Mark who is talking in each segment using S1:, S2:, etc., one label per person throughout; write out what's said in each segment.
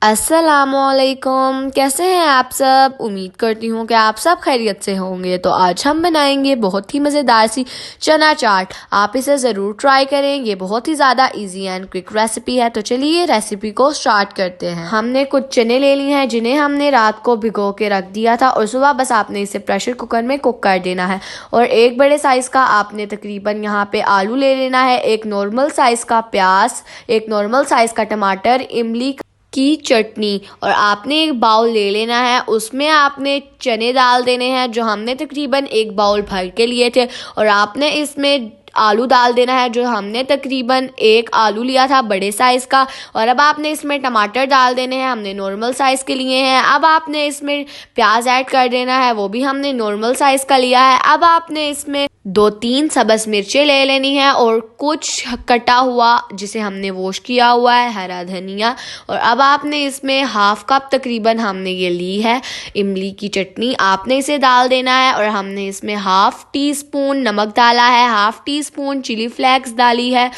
S1: अस्सलामुअलैकुम। कैसे हैं आप सब? उम्मीद करती हूँ कि आप सब खैरियत से होंगे। तो आज हम बनाएंगे बहुत ही मज़ेदार सी चना चाट। आप इसे ज़रूर ट्राई करें। ये बहुत ही ज़्यादा इजी एंड क्विक रेसिपी है। तो चलिए रेसिपी को स्टार्ट करते हैं। हमने कुछ चने ले लिए हैं जिन्हें हमने रात को भिगो के रख दिया था और सुबह बस आपने इसे प्रेशर कुकर में कुक कर देना है। और एक बड़े साइज़ का आपने तकरीबन यहाँ पे आलू ले लेना है, एक नॉर्मल साइज़ का प्याज, एक नॉर्मल साइज़ का टमाटर, इमली की चटनी। और आपने एक बाउल ले लेना है, उसमें आपने चने डाल देने हैं जो हमने तकरीबन एक बाउल भर के लिए थे। और आपने इसमें आलू डाल देना है जो हमने तकरीबन एक आलू लिया था बड़े साइज़ का। और अब आपने इसमें टमाटर डाल देने हैं, हमने नॉर्मल साइज़ के लिए हैं। अब आपने इसमें प्याज ऐड कर देना है, वो भी हमने नॉर्मल साइज़ का लिया है। अब आपने इसमें 2-3 सब्ज़ मिर्चें ले लेनी है और कुछ कटा हुआ जिसे हमने वॉश किया हुआ है हरा धनिया। और अब आपने इसमें हाफ कप तकरीबन हमने ये ली है इमली की चटनी, आपने इसे डाल देना है। और हमने इसमें हाफ टी स्पून नमक डाला है, half teaspoon chilli flakes डाली है।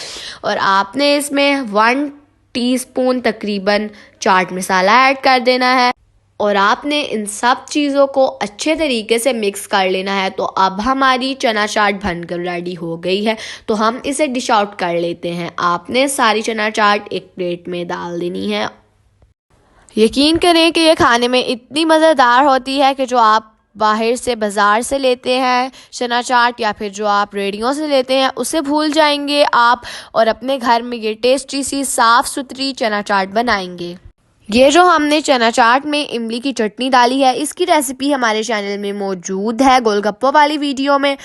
S1: और आपने इसमें 1 टीस्पून तकरीबन चाट मसाला ऐड कर देना है। और आपने इन सब चीज़ों को अच्छे तरीके से मिक्स कर लेना है। तो अब हमारी चना चाट बनकर रेडी हो गई है। तो हम इसे डिश आउट कर लेते हैं। आपने सारी चना चाट एक प्लेट में डाल देनी है। यकीन करें कि ये खाने में इतनी मज़ेदार होती है कि जो आप बाहर से बाज़ार से लेते हैं चना चाट या फिर जो आप रेडियो से लेते हैं उसे भूल जाएंगे आप, और अपने घर में ये टेस्टी सी साफ़ सुथरी चना चाट बनाएंगे। ये जो हमने चना चाट में इमली की चटनी डाली है, इसकी रेसिपी हमारे चैनल में मौजूद है गोलगप्पों वाली वीडियो में।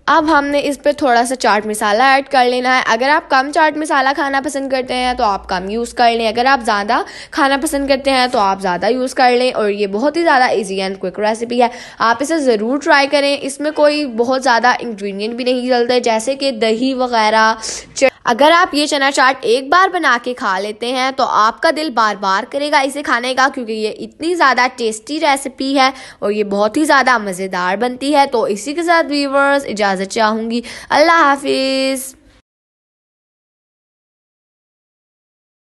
S1: अब हमने इस पे थोड़ा सा चाट मसाला ऐड कर लेना है। अगर आप कम चाट मसाला खाना पसंद करते हैं तो आप कम यूज़ कर लें, अगर आप ज़्यादा खाना पसंद करते हैं तो आप ज़्यादा यूज़ कर लें। और ये बहुत ही ज़्यादा इजी एंड क्विक रेसिपी है, आप इसे ज़रूर ट्राई करें। इसमें कोई बहुत ज़्यादा इंग्रेडिएंट भी नहीं डलते जैसे कि दही वगैरह। अगर आप ये चना चाट एक बार बना के खा लेते हैं तो आपका दिल बार बार करेगा इसे खाने का, क्योंकि ये इतनी ज़्यादा टेस्टी रेसिपी है और ये बहुत ही ज़्यादा मज़ेदार बनती है। तो इसी के साथ व्यूअर्स इजाज़त चाहूँगी। अल्लाह हाफिज़।